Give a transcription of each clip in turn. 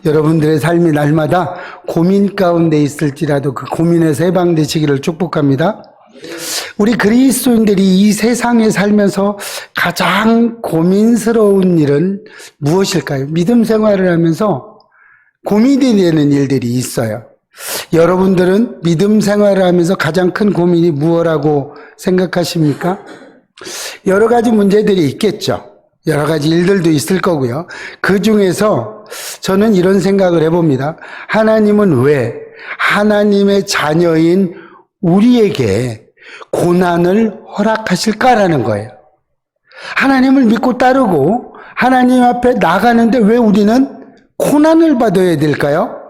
여러분들의 삶이 날마다 고민 가운데 있을지라도 그 고민에서 해방되시기를 축복합니다. 우리 그리스도인들이 이 세상에 살면서 가장 고민스러운 일은 무엇일까요? 믿음 생활을 하면서 고민이 되는 일들이 있어요. 여러분들은 믿음 생활을 하면서 가장 큰 고민이 무엇이라고 생각하십니까? 여러 가지 문제들이 있겠죠. 여러 가지 일들도 있을 거고요. 그 중에서 저는 이런 생각을 해봅니다. 하나님은 왜 하나님의 자녀인 우리에게 고난을 허락하실까라는 거예요. 하나님을 믿고 따르고 하나님 앞에 나가는데 왜 우리는 고난을 받아야 될까요?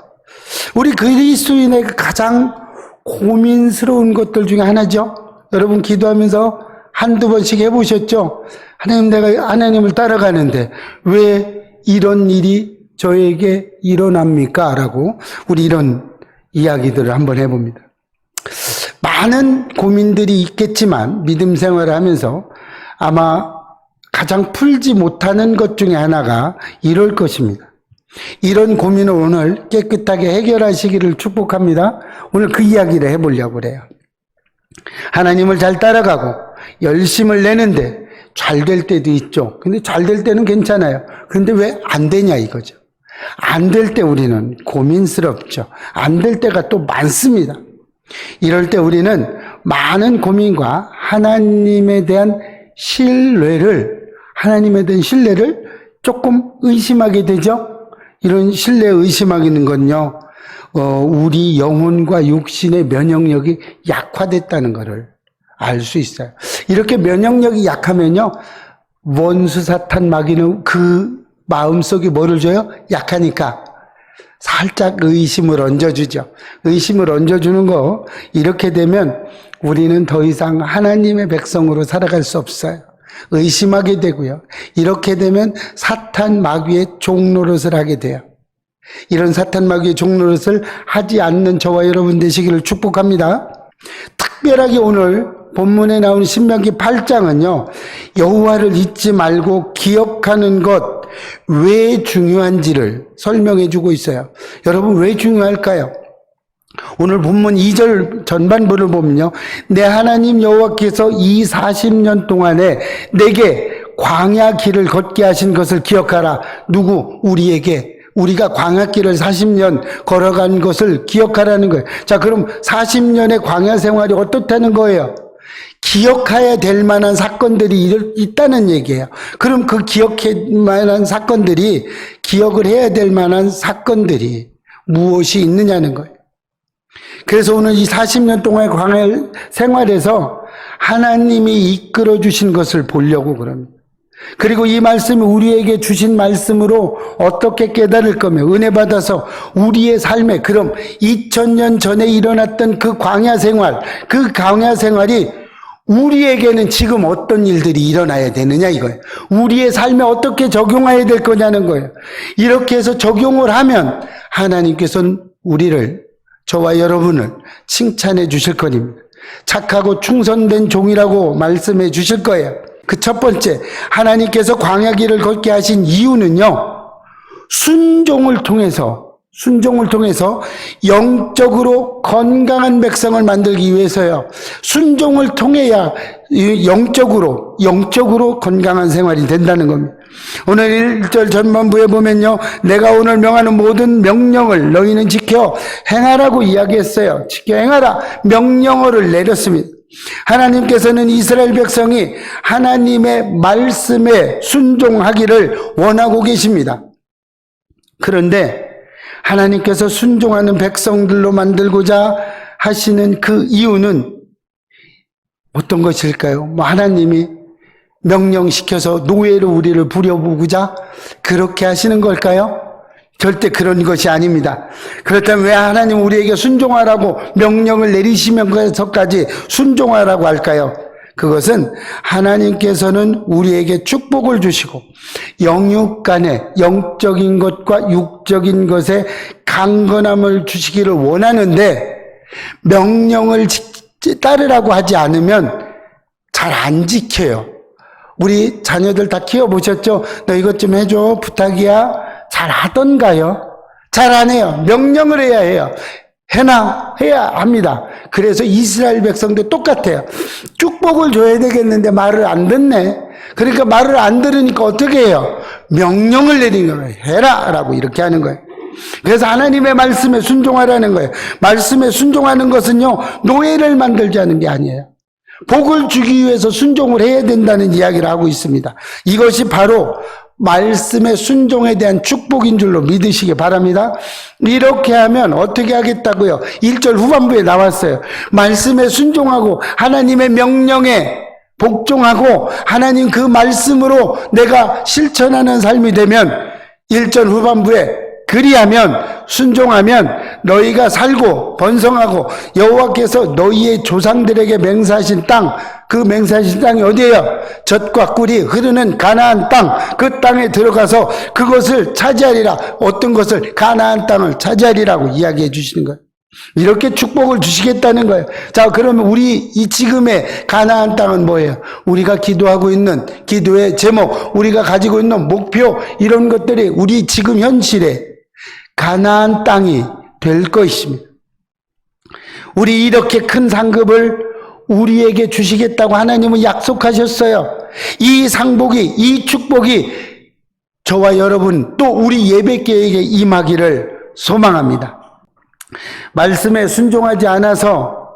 우리 그리스도인의 가장 고민스러운 것들 중에 하나죠. 여러분 기도하면서 한두 번씩 해보셨죠? 하나님, 내가 하나님을 따라가는데 왜 이런 일이 저에게 일어납니까? 라고 우리 이런 이야기들을 한번 해봅니다. 많은 고민들이 있겠지만 믿음 생활을 하면서 아마 가장 풀지 못하는 것 중에 하나가 이럴 것입니다. 이런 고민을 오늘 깨끗하게 해결하시기를 축복합니다. 오늘 그 이야기를 해보려고 그래요. 하나님을 잘 따라가고 열심을 내는데 잘 될 때도 있죠. 근데 잘 될 때는 괜찮아요. 그런데 왜 안 되냐 이거죠. 안 될 때 우리는 고민스럽죠. 안 될 때가 또 많습니다. 이럴 때 우리는 많은 고민과 하나님에 대한 신뢰를 조금 의심하게 되죠. 이런 신뢰 의심하는 건요, 우리 영혼과 육신의 면역력이 약화됐다는 것을 알 수 있어요. 이렇게 면역력이 약하면요, 원수 사탄 마귀는 그 마음속에 뭐를 줘요? 약하니까 살짝 의심을 얹어주죠. 의심을 얹어주는 거, 이렇게 되면 우리는 더 이상 하나님의 백성으로 살아갈 수 없어요. 의심하게 되고요. 이렇게 되면 사탄 마귀의 종노릇을 하게 돼요. 이런 사탄 마귀의 종노릇을 하지 않는 저와 여러분 되시기를 축복합니다. 특별하게 오늘 본문에 나온 신명기 8장은요. 여호와를 잊지 말고 기억하는 것 왜 중요한지를 설명해 주고 있어요. 여러분 왜 중요할까요? 오늘 본문 2절 전반부를 보면요. 내 하나님 여호와께서 이 40년 동안에 내게 광야 길을 걷게 하신 것을 기억하라. 누구? 우리에게. 우리가 광야길을 40년 걸어간 것을 기억하라는 거예요. 자, 그럼 40년의 광야 생활이 어떻다는 거예요? 기억해야 될 만한 사건들이 있다는 얘기예요. 그럼 그 기억할 만한 사건들이, 기억을 해야 될 만한 사건들이 무엇이 있느냐는 거예요. 그래서 오늘 이 40년 동안의 광야 생활에서 하나님이 이끌어 주신 것을 보려고 그럽니다. 그리고 이 말씀이 우리에게 주신 말씀으로 어떻게 깨달을 거며 은혜 받아서 우리의 삶에, 그럼 2000년 전에 일어났던 그 광야 생활이 우리에게는 지금 어떤 일들이 일어나야 되느냐 이거예요. 우리의 삶에 어떻게 적용해야 될 거냐는 거예요. 이렇게 해서 적용을 하면 하나님께서는 우리를, 저와 여러분을 칭찬해 주실 겁니다. 착하고 충성된 종이라고 말씀해 주실 거예요. 그 첫 번째, 하나님께서 광야 길을 걷게 하신 이유는요, 순종을 통해서 영적으로 건강한 백성을 만들기 위해서요. 순종을 통해야 영적으로 건강한 생활이 된다는 겁니다. 오늘 1절 전반부에 보면요. 내가 오늘 명하는 모든 명령을 너희는 지켜 행하라고 이야기했어요. 지켜 행하라. 명령어를 내렸습니다. 하나님께서는 이스라엘 백성이 하나님의 말씀에 순종하기를 원하고 계십니다. 그런데 하나님께서 순종하는 백성들로 만들고자 하시는 그 이유는 어떤 것일까요? 하나님이 명령시켜서 노예로 우리를 부려보고자 그렇게 하시는 걸까요? 절대 그런 것이 아닙니다. 그렇다면 왜 하나님 우리에게 순종하라고 명령을 내리시면서까지 순종하라고 할까요? 그것은 하나님께서는 우리에게 축복을 주시고 영육 간의 영적인 것과 육적인 것에 강건함을 주시기를 원하는데, 명령을 따르라고 하지 않으면 잘 안 지켜요. 우리 자녀들 다 키워보셨죠? 너 이것 좀 해줘, 부탁이야. 잘 하던가요? 잘 안 해요. 명령을 해야 해요. 해야 합니다. 그래서 이스라엘 백성도 똑같아요. 축복을 줘야 되겠는데 말을 안 듣네. 그러니까 말을 안 들으니까 어떻게 해요? 명령을 내리는 거예요. 해라! 라고 이렇게 하는 거예요. 그래서 하나님의 말씀에 순종하라는 거예요. 말씀에 순종하는 것은요, 노예를 만들지 않은 게 아니에요. 복을 주기 위해서 순종을 해야 된다는 이야기를 하고 있습니다. 이것이 바로 말씀의 순종에 대한 축복인 줄로 믿으시기 바랍니다. 이렇게 하면 어떻게 하겠다고요? 1절 후반부에 나왔어요. 말씀에 순종하고 하나님의 명령에 복종하고 하나님 그 말씀으로 내가 실천하는 삶이 되면 1절 후반부에 그리하면 순종하면 너희가 살고 번성하고 여호와께서 너희의 조상들에게 맹세하신 땅, 그 맹세하신 땅이 어디예요? 젖과 꿀이 흐르는 가나안 땅, 그 땅에 들어가서 그것을 차지하리라. 어떤 것을? 가나안 땅을 차지하리라고 이야기해 주시는 거예요. 이렇게 축복을 주시겠다는 거예요. 자, 그러면 우리 이 지금의 가나안 땅은 뭐예요? 우리가 기도하고 있는 기도의 제목, 우리가 가지고 있는 목표, 이런 것들이 우리 지금 현실에 가나안 땅이 될 것입니다. 우리 이렇게 큰 상급을 우리에게 주시겠다고 하나님은 약속하셨어요. 이 상복이, 이 축복이 저와 여러분 또 우리 예배계에게 임하기를 소망합니다. 말씀에 순종하지 않아서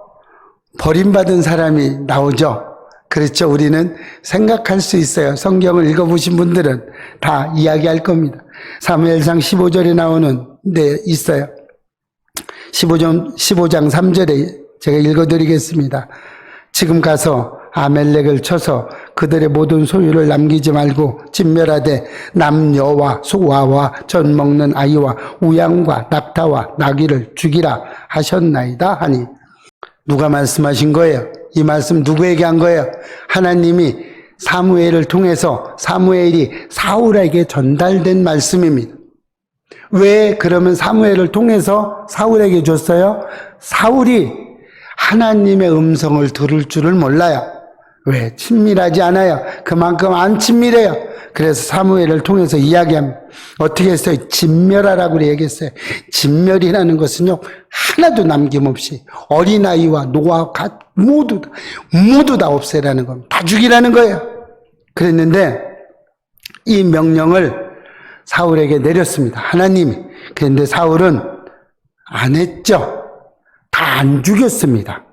버림받은 사람이 나오죠. 그렇죠. 우리는 생각할 수 있어요. 성경을 읽어보신 분들은 다 이야기할 겁니다. 사무엘상 15절에 나오는 데 있어요. 15장 3절에 제가 읽어드리겠습니다. 지금 가서 아멜렉을 쳐서 그들의 모든 소유를 남기지 말고 진멸하되 남녀와 소아와 젖 먹는 아이와 우양과 낙타와 나귀를 죽이라 하셨나이다 하니. 누가 말씀하신 거예요? 이 말씀 누구에게 한 거예요? 하나님이 사무엘을 통해서 사무엘이 사울에게 전달된 말씀입니다. 왜 그러면 사무엘을 통해서 사울에게 줬어요? 사울이 하나님의 음성을 들을 줄을 몰라요. 왜? 친밀하지 않아요. 그만큼 안 친밀해요. 그래서 사무엘을 통해서 이야기합니다. 어떻게 했어요? 진멸하라고 얘기했어요. 진멸이라는 것은요, 하나도 남김없이 어린아이와 노아 모두 다 없애라는 겁니다. 다 죽이라는 거예요. 그랬는데 이 명령을 사울에게 내렸습니다. 하나님이. 그런데 사울은 안 했죠. 다 안 죽였습니다.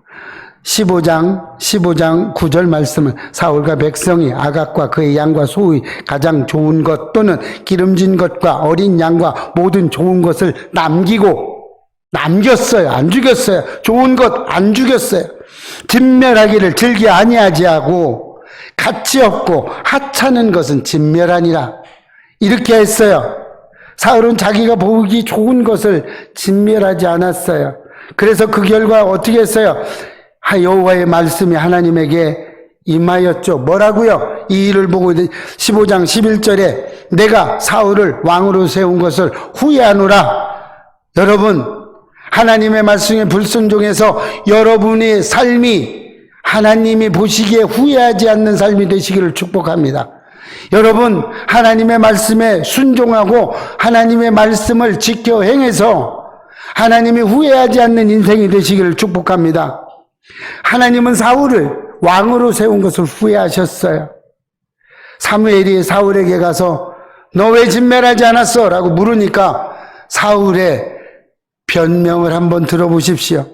15장 9절 말씀은 사울과 백성이 아각과 그의 양과 소의 가장 좋은 것 또는 기름진 것과 어린 양과 모든 좋은 것을 남겼어요. 안 죽였어요. 좋은 것 안 죽였어요. 진멸하기를 즐겨 아니하지 하고 가치 없고 하찮은 것은 진멸하니라. 이렇게 했어요. 사울은 자기가 보기 좋은 것을 진멸하지 않았어요. 그래서 그 결과 어떻게 했어요? 여호와의 말씀이 하나님에게 임하였죠. 뭐라고요? 이 일을 보고 15장 11절에 내가 사울을 왕으로 세운 것을 후회하노라. 여러분, 하나님의 말씀에 불순종해서 여러분의 삶이 하나님이 보시기에 후회하지 않는 삶이 되시기를 축복합니다. 여러분, 하나님의 말씀에 순종하고 하나님의 말씀을 지켜 행해서 하나님이 후회하지 않는 인생이 되시기를 축복합니다. 하나님은 사울을 왕으로 세운 것을 후회하셨어요. 사무엘이 사울에게 가서 너 왜 진멸하지 않았어? 라고 물으니까 사울의 변명을 한번 들어보십시오.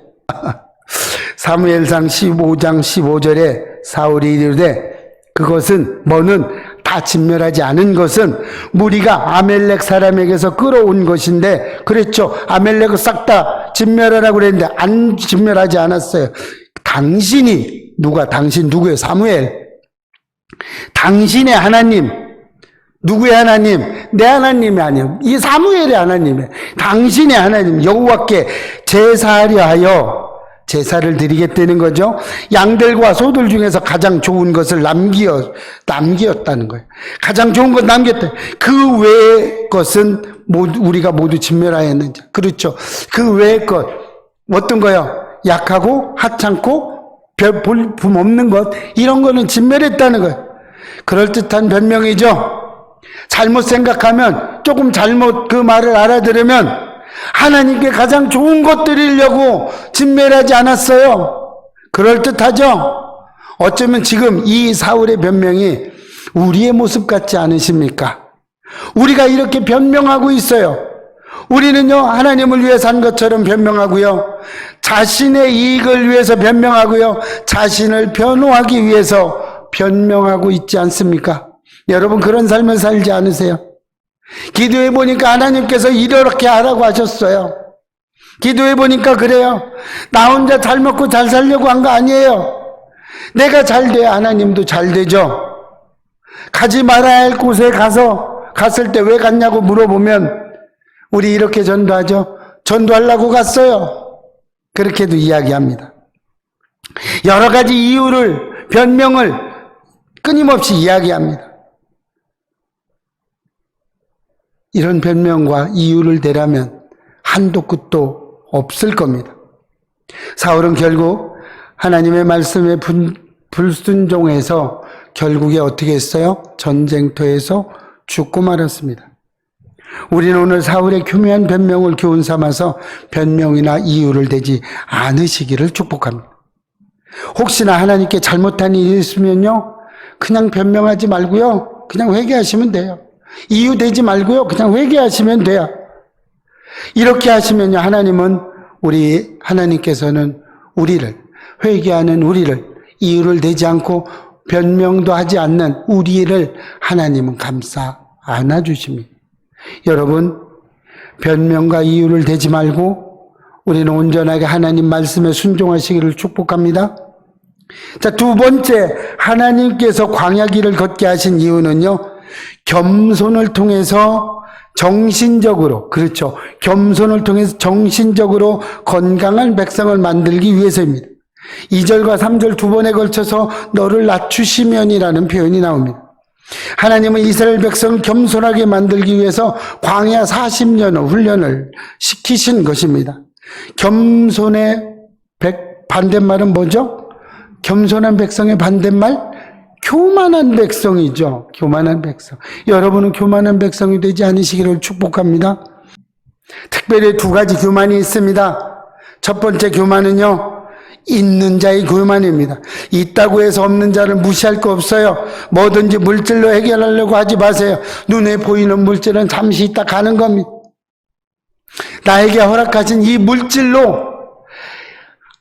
사무엘상 15장 15절에 사울이 이르되 그것은 뭐는 다 진멸하지 않은 것은 무리가 아멜렉 사람에게서 끌어온 것인데, 그랬죠. 아멜렉을 싹 다 진멸하라고 그랬는데 안 진멸하지 않았어요. 당신이 당신 누구예요? 사무엘. 당신의 하나님. 누구의 하나님? 내 하나님이 아니에요. 이 사무엘의 하나님이에요. 당신의 하나님 여호와께 제사하려 하여 제사를 드리겠다는 거죠. 양들과 소들 중에서 가장 좋은 것을 남겼다는 거예요. 가장 좋은 것 남겼다. 그 외의 것은 우리가 모두 진멸하였는지. 그렇죠. 그 외의 것 어떤 거요? 약하고 하찮고 별 볼품 없는 것, 이런 거는 진멸했다는 거예요. 그럴듯한 변명이죠. 잘못 생각하면, 조금 잘못 그 말을 알아들으면 하나님께 가장 좋은 것 드리려고 진멸하지 않았어요. 그럴듯하죠? 어쩌면 지금 이 사울의 변명이 우리의 모습 같지 않으십니까? 우리가 이렇게 변명하고 있어요. 우리는요, 하나님을 위해 산 것처럼 변명하고요, 자신의 이익을 위해서 변명하고요, 자신을 변호하기 위해서 변명하고 있지 않습니까? 여러분, 그런 삶을 살지 않으세요? 기도해 보니까 하나님께서 이렇게 하라고 하셨어요. 기도해 보니까 그래요. 나 혼자 잘 먹고 잘 살려고 한 거 아니에요. 내가 잘 돼야 하나님도 잘 되죠. 가지 말아야 할 곳에 갔을 때 왜 갔냐고 물어보면 우리 이렇게 전도하죠. 전도하려고 갔어요. 그렇게도 이야기합니다. 여러 가지 이유를, 변명을 끊임없이 이야기합니다. 이런 변명과 이유를 대라면 한도 끝도 없을 겁니다. 사울은 결국 하나님의 말씀에 불순종해서 결국에 어떻게 했어요? 전쟁터에서 죽고 말았습니다. 우리는 오늘 사울의 교묘한 변명을 교훈 삼아서 변명이나 이유를 대지 않으시기를 축복합니다. 혹시나 하나님께 잘못한 일이 있으면요, 그냥 변명하지 말고요, 그냥 회개하시면 돼요. 이유 대지 말고요, 그냥 회개하시면 돼요. 이렇게 하시면요, 하나님께서는 우리를, 회개하는 우리를, 이유를 대지 않고 변명도 하지 않는 우리를 하나님은 감싸 안아주십니다. 여러분, 변명과 이유를 대지 말고 우리는 온전하게 하나님 말씀에 순종하시기를 축복합니다. 자, 두 번째, 하나님께서 광야길을 걷게 하신 이유는요, 겸손을 통해서 정신적으로, 그렇죠, 겸손을 통해서 정신적으로 건강한 백성을 만들기 위해서입니다. 2절과 3절 두 번에 걸쳐서 너를 낮추시면이라는 표현이 나옵니다. 하나님은 이스라엘 백성을 겸손하게 만들기 위해서 광야 40년의 훈련을 시키신 것입니다. 겸손의 반대말은 뭐죠? 겸손한 백성의 반대말? 교만한 백성이죠. 교만한 백성. 여러분은 교만한 백성이 되지 않으시기를 축복합니다. 특별히 두 가지 교만이 있습니다. 첫 번째 교만은요, 있는 자의 교만입니다. 있다고 해서 없는 자를 무시할 거 없어요. 뭐든지 물질로 해결하려고 하지 마세요. 눈에 보이는 물질은 잠시 있다 가는 겁니다. 나에게 허락하신 이 물질로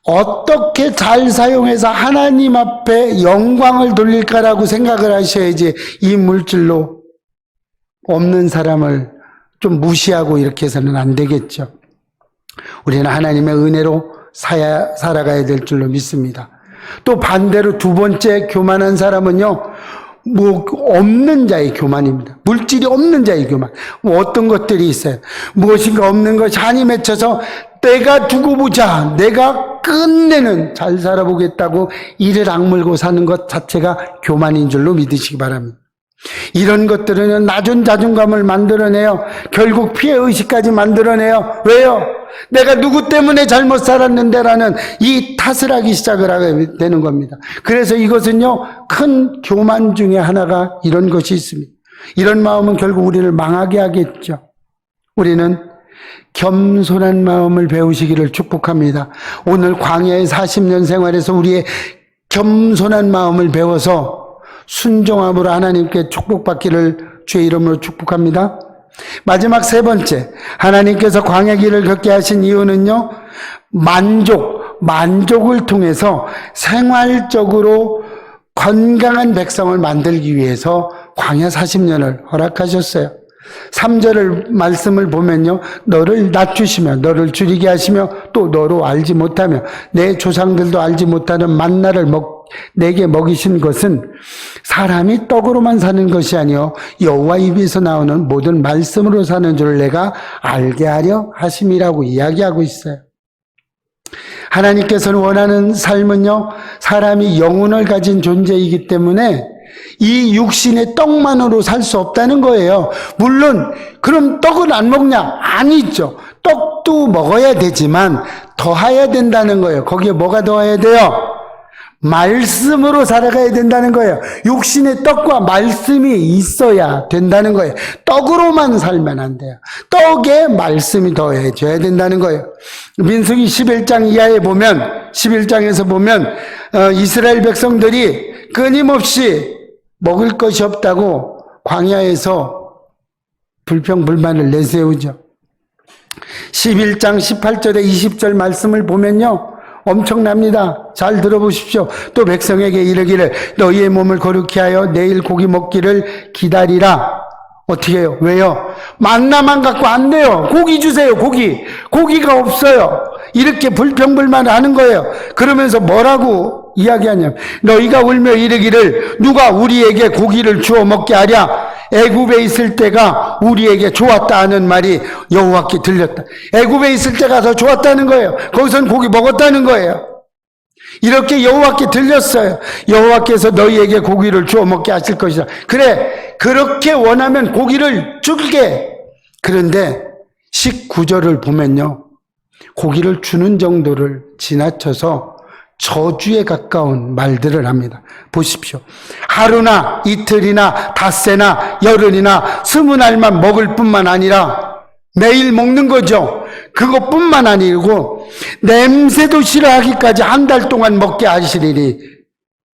어떻게 잘 사용해서 하나님 앞에 영광을 돌릴까라고 생각을 하셔야지, 이 물질로 없는 사람을 좀 무시하고 이렇게 해서는 안 되겠죠. 우리는 하나님의 은혜로 살아가야 될 줄로 믿습니다. 또 반대로 두 번째 교만한 사람은요, 없는 자의 교만입니다. 물질이 없는 자의 교만. 어떤 것들이 있어요. 무엇인가 없는 것이 한이 맺혀서 내가 두고 보자, 내가 끝내는 잘 살아보겠다고 이를 악물고 사는 것 자체가 교만인 줄로 믿으시기 바랍니다. 이런 것들은 낮은 자존감을 만들어내요. 결국 피해의식까지 만들어내요. 왜요? 내가 누구 때문에 잘못 살았는데라는 이 탓을 하기 시작을 하게 되는 겁니다. 그래서 이것은요, 큰 교만 중에 하나가 이런 것이 있습니다. 이런 마음은 결국 우리를 망하게 하겠죠. 우리는 겸손한 마음을 배우시기를 축복합니다. 오늘 광야의 40년 생활에서 우리의 겸손한 마음을 배워서 순종함으로 하나님께 축복받기를 주의 이름으로 축복합니다. 마지막 세 번째, 하나님께서 광야길을 걷게 하신 이유는요, 만족을 통해서 생활적으로 건강한 백성을 만들기 위해서 광야 40년을 허락하셨어요. 3절을 말씀을 보면요, 너를 낮추시며 너를 줄이게 하시며 또 너로 알지 못하며 내 조상들도 알지 못하는 만나를 내게 먹이신 것은 사람이 떡으로만 사는 것이 아니요 여호와 입에서 나오는 모든 말씀으로 사는 줄 내가 알게 하려 하심이라고 이야기하고 있어요. 하나님께서는 원하는 삶은요, 사람이 영혼을 가진 존재이기 때문에 이 육신의 떡만으로 살 수 없다는 거예요. 물론 그럼 떡은 안 먹냐? 아니죠. 떡도 먹어야 되지만 더해야 된다는 거예요. 거기에 뭐가 더해야 돼요? 말씀으로 살아가야 된다는 거예요. 육신의 떡과 말씀이 있어야 된다는 거예요. 떡으로만 살면 안 돼요. 떡에 말씀이 더해져야 된다는 거예요. 민수기 11장 이하에 보면, 11장에서 보면 이스라엘 백성들이 끊임없이 먹을 것이 없다고 광야에서 불평불만을 내세우죠. 11장 18절에 20절 말씀을 보면요, 엄청납니다. 잘 들어보십시오. 또 백성에게 이르기를 너희의 몸을 거룩히 하여 내일 고기 먹기를 기다리라. 어떻게 해요? 왜요? 만나만 갖고 안 돼요. 고기 주세요. 고기가 없어요. 이렇게 불평불만을 하는 거예요. 그러면서 뭐라고 이야기하냐면 너희가 울며 이르기를 누가 우리에게 고기를 주어 먹게 하랴. 애굽에 있을 때가 우리에게 좋았다 하는 말이 여호와께 들렸다. 애굽에 있을 때가 더 좋았다는 거예요. 거기선 고기 먹었다는 거예요. 이렇게 여호와께 들렸어요. 여호와께서 너희에게 고기를 주어 먹게 하실 것이다. 그래, 그렇게 원하면 고기를 줄게. 그런데 19절을 보면요, 고기를 주는 정도를 지나쳐서 저주에 가까운 말들을 합니다. 보십시오. 하루나 이틀이나 닷새나 열흘이나 20알만 먹을 뿐만 아니라 매일 먹는 거죠. 그것뿐만 아니고 냄새도 싫어하기까지 한 달 동안 먹게 하시리니,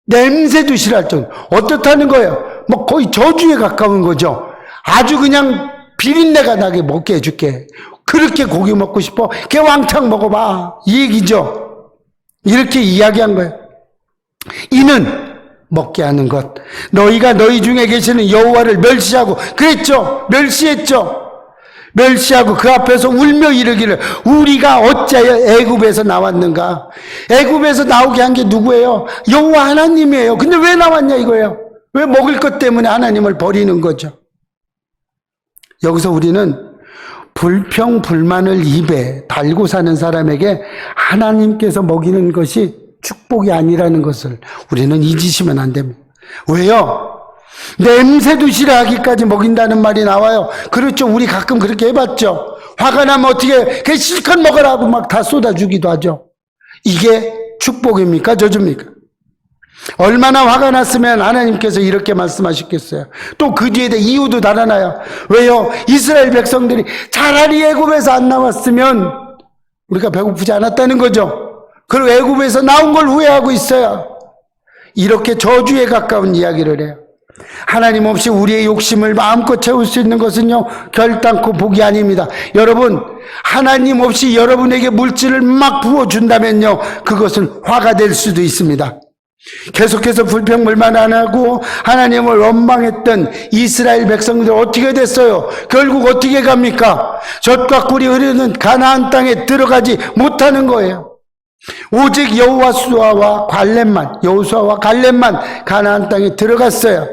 냄새도 싫어할 정도. 어떻다는 거예요? 뭐 거의 저주에 가까운 거죠. 아주 그냥 비린내가 나게 먹게 해줄게. 그렇게 고기 먹고 싶어? 걔 왕창 먹어봐. 이 얘기죠. 이렇게 이야기한 거예요. 이는 먹게 하는 것. 너희가 너희 중에 계시는 여호와를 멸시하고, 그랬죠. 멸시하고 그 앞에서 울며 이르기를 우리가 어찌하여 애굽에서 나왔는가. 애굽에서 나오게 한 게 누구예요? 여호와 하나님이에요. 근데 왜 나왔냐 이거예요. 왜 먹을 것 때문에 하나님을 버리는 거죠. 여기서 우리는 불평불만을 입에 달고 사는 사람에게 하나님께서 먹이는 것이 축복이 아니라는 것을 우리는 잊으시면 안 됩니다. 왜요? 냄새도 싫어하기까지 먹인다는 말이 나와요. 그렇죠. 우리 가끔 그렇게 해봤죠. 화가 나면 어떻게 그 실컷 먹으라고 막 다 쏟아주기도 하죠. 이게 축복입니까? 저주입니까? 얼마나 화가 났으면 하나님께서 이렇게 말씀하셨겠어요. 또 그 뒤에 이유도 달아나요. 왜요? 이스라엘 백성들이 차라리 애굽에서 안 나왔으면 우리가 배고프지 않았다는 거죠. 그리고 애굽에서 나온 걸 후회하고 있어요. 이렇게 저주에 가까운 이야기를 해요. 하나님 없이 우리의 욕심을 마음껏 채울 수 있는 것은요, 결단코 복이 아닙니다. 여러분, 하나님 없이 여러분에게 물질을 막 부어준다면요, 그것은 화가 될 수도 있습니다. 계속해서 불평불만 안 하고 하나님을 원망했던 이스라엘 백성들 어떻게 됐어요? 결국 어떻게 갑니까? 젖과 꿀이 흐르는 가나안 땅에 들어가지 못하는 거예요. 오직 여호수아와 갈렙만 가나안 땅에 들어갔어요.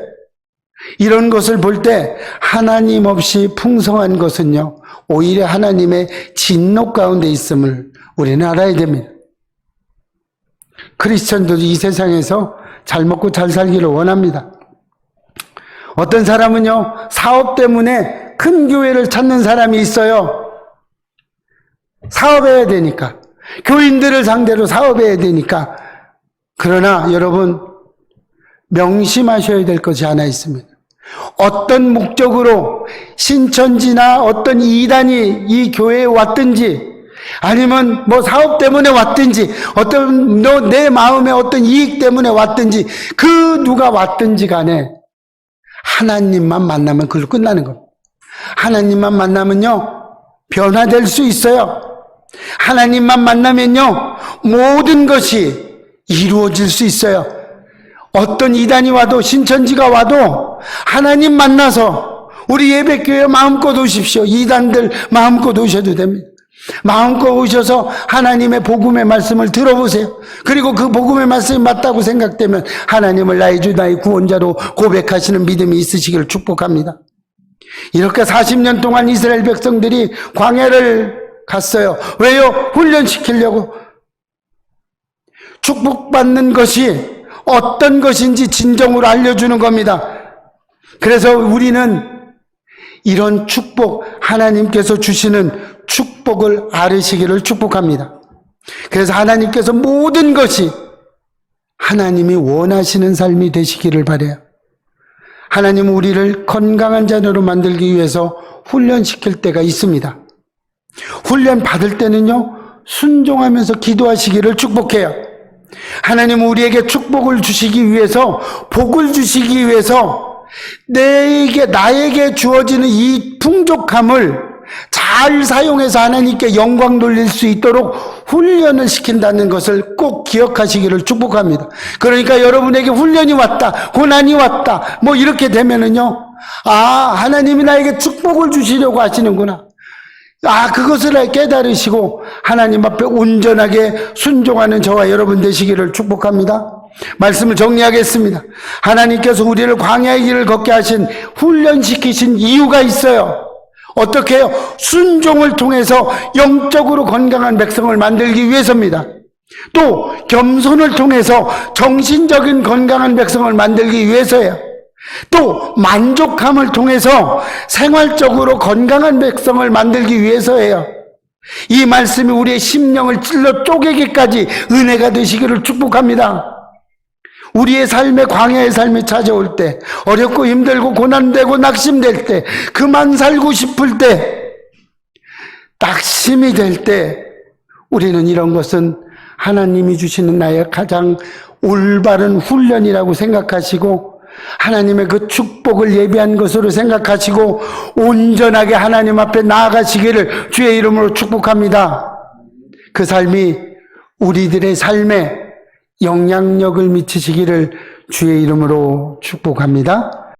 이런 것을 볼 때 하나님 없이 풍성한 것은요, 오히려 하나님의 진노 가운데 있음을 우리는 알아야 됩니다. 크리스천들도 이 세상에서 잘 먹고 잘 살기를 원합니다. 어떤 사람은요, 사업 때문에 큰 교회를 찾는 사람이 있어요. 사업해야 되니까. 교인들을 상대로 사업해야 되니까. 그러나 여러분, 명심하셔야 될 것이 하나 있습니다. 어떤 목적으로 신천지나 어떤 이단이 이 교회에 왔든지, 아니면 뭐 사업 때문에 왔든지, 어떤 내 마음에 어떤 이익 때문에 왔든지, 그 누가 왔든지 간에 하나님만 만나면 그걸로 끝나는 겁니다. 하나님만 만나면요, 변화될 수 있어요. 하나님만 만나면요, 모든 것이 이루어질 수 있어요. 어떤 이단이 와도, 신천지가 와도 하나님 만나서 우리 예배교회 마음껏 오십시오. 이단들 마음껏 오셔도 됩니다. 마음껏 오셔서 하나님의 복음의 말씀을 들어보세요. 그리고 그 복음의 말씀이 맞다고 생각되면 하나님을 나의 주 나의 구원자로 고백하시는 믿음이 있으시기를 축복합니다. 이렇게 40년 동안 이스라엘 백성들이 광야를 갔어요. 왜요? 훈련시키려고. 축복받는 것이 어떤 것인지 진정으로 알려주는 겁니다. 그래서 우리는 이런 축복, 하나님께서 주시는 축복을 알으시기를 축복합니다. 그래서 하나님께서 모든 것이 하나님이 원하시는 삶이 되시기를 바라요. 하나님은 우리를 건강한 자녀로 만들기 위해서 훈련시킬 때가 있습니다. 훈련 받을 때는요, 순종하면서 기도하시기를 축복해요. 하나님은 우리에게 축복을 주시기 위해서, 복을 주시기 위해서 나에게 주어지는 이 풍족함을 잘 사용해서 하나님께 영광 돌릴 수 있도록 훈련을 시킨다는 것을 꼭 기억하시기를 축복합니다. 그러니까 여러분에게 훈련이 왔다, 고난이 왔다, 뭐 이렇게 되면은요, 하나님이 나에게 축복을 주시려고 하시는구나. 그것을 깨달으시고 하나님 앞에 온전하게 순종하는 저와 여러분 되시기를 축복합니다. 말씀을 정리하겠습니다. 하나님께서 우리를 광야의 길을 걷게 하신, 훈련시키신 이유가 있어요. 어떻게 해요? 순종을 통해서 영적으로 건강한 백성을 만들기 위해서입니다. 또 겸손을 통해서 정신적인 건강한 백성을 만들기 위해서예요. 또 만족함을 통해서 생활적으로 건강한 백성을 만들기 위해서예요. 이 말씀이 우리의 심령을 찔러 쪼개기까지 은혜가 되시기를 축복합니다. 우리의 삶에, 광야의 삶이 찾아올 때, 어렵고 힘들고 고난되고 낙심될 때, 그만 살고 싶을 때, 낙심이 될 때, 우리는 이런 것은 하나님이 주시는 나의 가장 올바른 훈련이라고 생각하시고, 하나님의 그 축복을 예비한 것으로 생각하시고 온전하게 하나님 앞에 나아가시기를 주의 이름으로 축복합니다. 그 삶이 우리들의 삶에 영향력을 미치시기를 주의 이름으로 축복합니다.